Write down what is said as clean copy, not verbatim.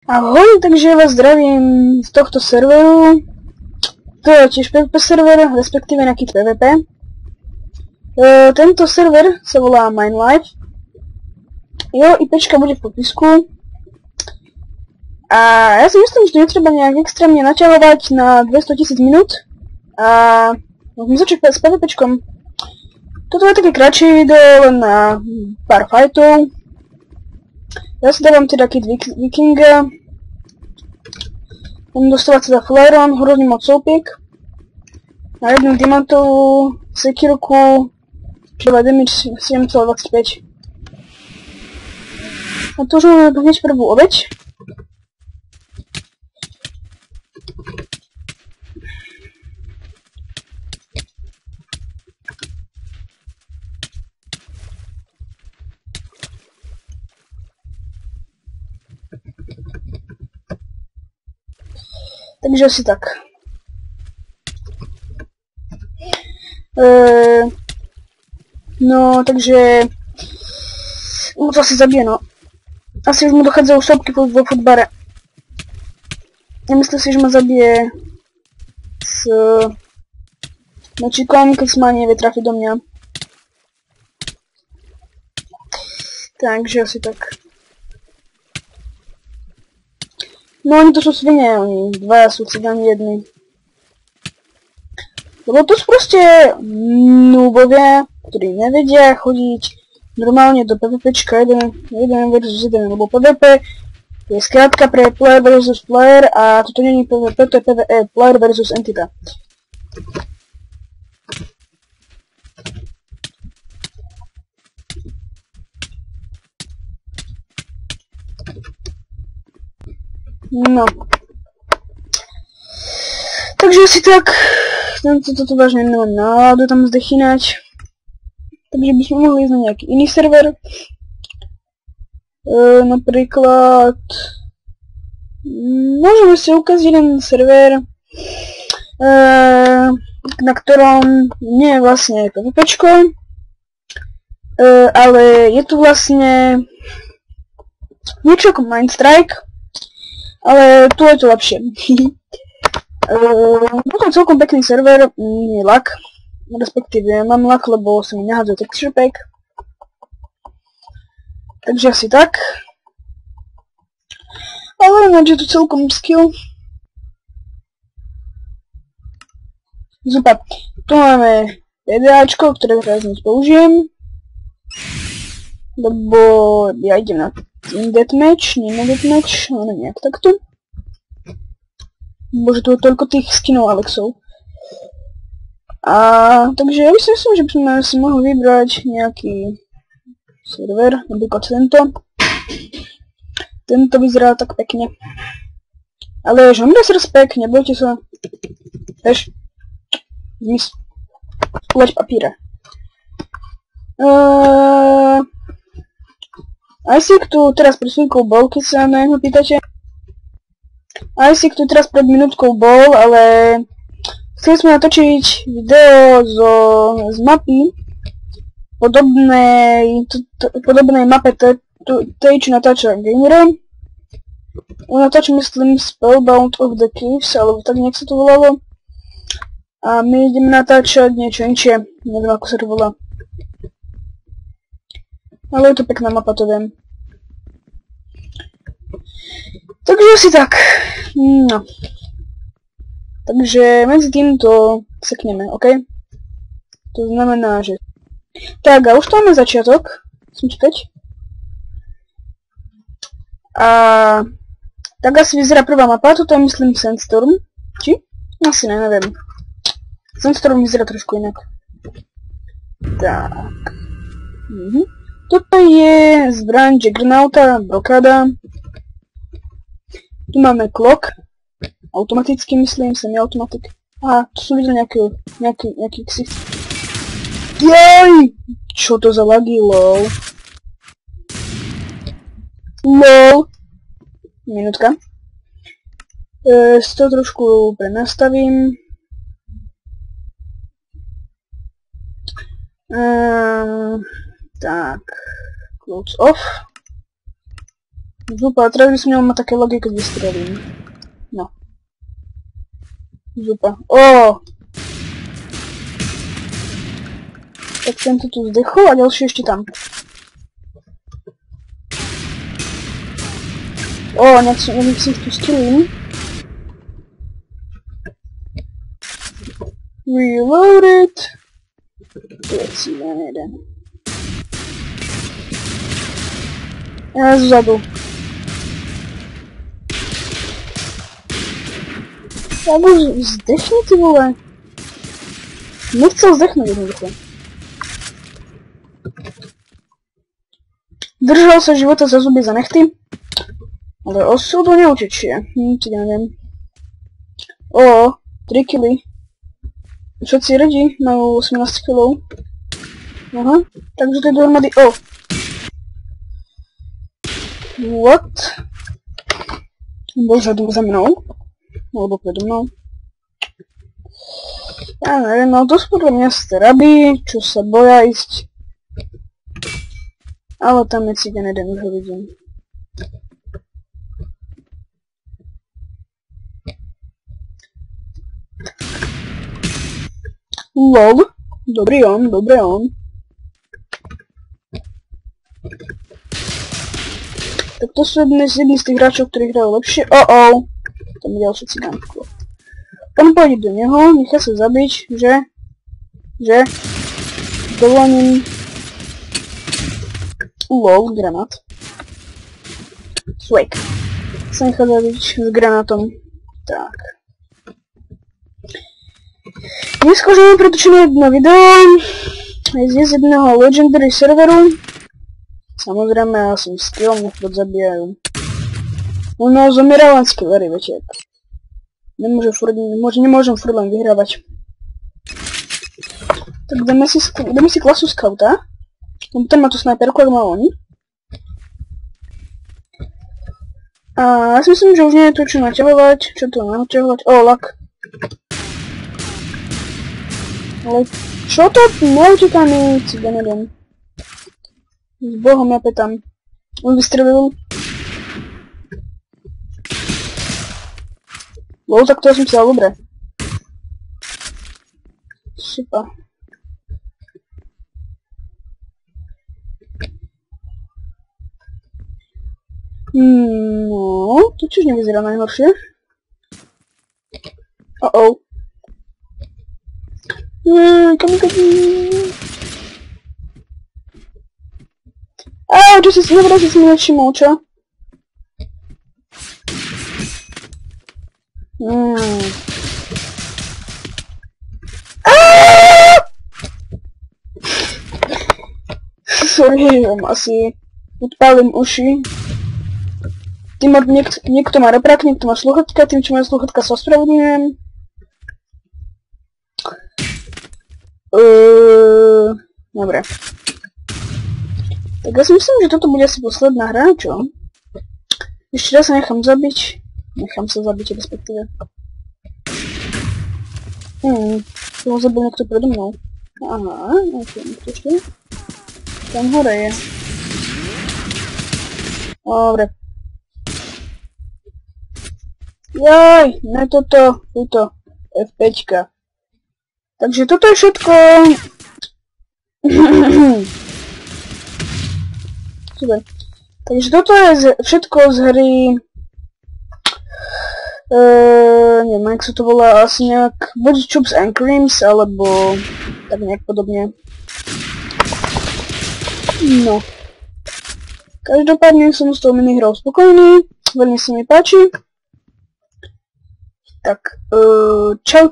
Ahoj, takže vás zdravím z tohto serveru. To je tiež PvP server, respektíve nejaký PvP. Tento server sa volá Minelife. Jeho IPčka bude v popisku. A ja si myslím, že to netreba nejak extrémne naťahovať na 200 000 minút. A môžeme začať s PvPčkom. Toto je také kratšie video, len na pár fightov. Ja si dávam teda kit Vikinga. Budem dostávať teda Flareon, hrozný moc soupiek. Na jednu diamantovú sekirku, čo dáva damage 7,25. A to už máme hneď prvú obeť. Takže asi tak. No, takže... to asi zabije, no. Asi už mu dochádzajú sopky vo fotbare. Nemyslím si, že ma zabije s nočikom, keď ma nevie trafiť do mňa. Takže asi tak. No oni to sú svine, oni dvaja sú cigáni jedni. Lebo to sú proste noobovia, ktorí nevedia chodiť normálne do PvPčka 1 versus 1, lebo PvP je skrátka pre player versus player a toto nie je PvP, to je PvE, player versus entita. No. Takže asi tak, toto vážne nemám náladu tam zdechynať. Takže by sme mohli ísť na nejaký iný server. Napríklad... môžeme si ukázať jeden server, na ktorom nie je vlastne PvPčko, ale je tu vlastne niečo ako Mindstrike. Ale tu je to lepšie. Potom celkom pekný server, je lag, respektíve mám lag, lebo sa mi nahádzuje texture pack. Takže asi tak. Ale ináč je tu celkom skill. Super. Tu máme PDAčko, ktoré teraz dnes použijem. Lebo ja idem na Team Deathmatch, nie na Deathmatch, ale nejak takto. Bože, tu je toľko tých skinov Alexov. A takže ja by si myslím, že by sme si mohli vybrať nejaký server, napríklad tento. Tento vyzerá tak pekne. Ale žonres respekt, nebojte sa. Vieš, zmys. Uleď papíra. Isaac tu teraz pred chvíľkou bol, keď sa na neho pýtate. Isaac tu teraz pred minútkou bol, ale chceli sme natočiť video z mapy podobnej mape tej, čo natáča Gamera. On natáča, myslím, Spellbound of the Caves, alebo tak nejak sa to volalo. A my ideme natáčať niečo inšie, neviem ako sa to volá. Ale je to pekná mapa, to viem. Takže asi tak. No. Takže medzi tým to sekneme, OK? To znamená, že... Tak, a už to máme začiatok. Musím čítať. A... tak asi vyzerá prvá mapa, toto je myslím Sandstorm. Či? Asi ne, neviem. Sandstorm vyzerá trošku inak. Tak. Toto je zbraň Juggernauta, blokáda. Tu máme clock. Automaticky myslím, semi-automatik. A tu som videl nejaký ksicht. Jej! Čo to za lagy, lol? LOL. Minútka. Si to trošku prenastavím. Tak. Close off. Zupa, teraz by som nemal mať také logy, keď vystrelím. No. Zupa. Tak tento tu zdechol a ďalší ešte tam. Nejak si ich tu skillím. Reload it. Let's see, jeden. Ja zadu. Ja už zdechni, ty vole. Nechcel zdechnúť jednoducho. Držal sa života za zuby, za nechty. Ale osudu neutečie. Či neviem. 3 killy. Všetci ready majú 18 killov. Aha, takže to je dohromady. What? Bol žadu za mnou. Alebo predo mnou. Ja neviem, no to sú podľa mňa staraby, čo sa boja ísť. Ale tam je cigan jeden, už ho vidím. LOL. Dobrý on. Tak to sú jedni z tých hráčov, ktorí hrajú lepšie. Tam je ďalší cigánko. On pôjde do neho, nechá sa zabiť, že dovolením. LOL, granát. Swag. Sa nechá zabiť s granátom. Tak. Dneska už máme pretočené jedno video z jedného legendary serveru. Samozrejme, ja som skillom, nech pod zabíjajú. No, zomiera len skillery, viete. Nemôžem furt len vyhrávať. Tak dáme si klasu scouta. Ten má tu snajperku, ak má oni. A ja si myslím, že už nie je to čo naťahovať. Čo to naťahovať? Lak. Ale čo to? Neutíka mi, ja neviem. S bohom ja petám. On vystrelil. Tak to som si dal dobre. Super. No, to tiež nevyzerá najhoršie. Kamikaze. Čo si mi nevšimol, čo? Sorry, asi odpálim uši. Niekto má reprak, niekto má sluchatka, tým, čo má sluchatka, sa ospravedlňujem. Dobre. Tak ja si myslím, že toto bude asi posledná hra, čo? Ešte raz sa nechám zabiť. Nechám sa zabiť, respektíve. To ho zabil niekto predo mnou. Aha, ok, niekto ešte. Tam hore je. Dobre. Jaj, ne toto, tuto. F5. Takže toto je všetko. Super. Takže toto je všetko z hry. Neviem, jak sa to volá, asi nejak buď Chups and Creams, alebo tak nejak podobne. No. Každopádne som s tou minihrou spokojný, veľmi sa mi páči. Tak, čau.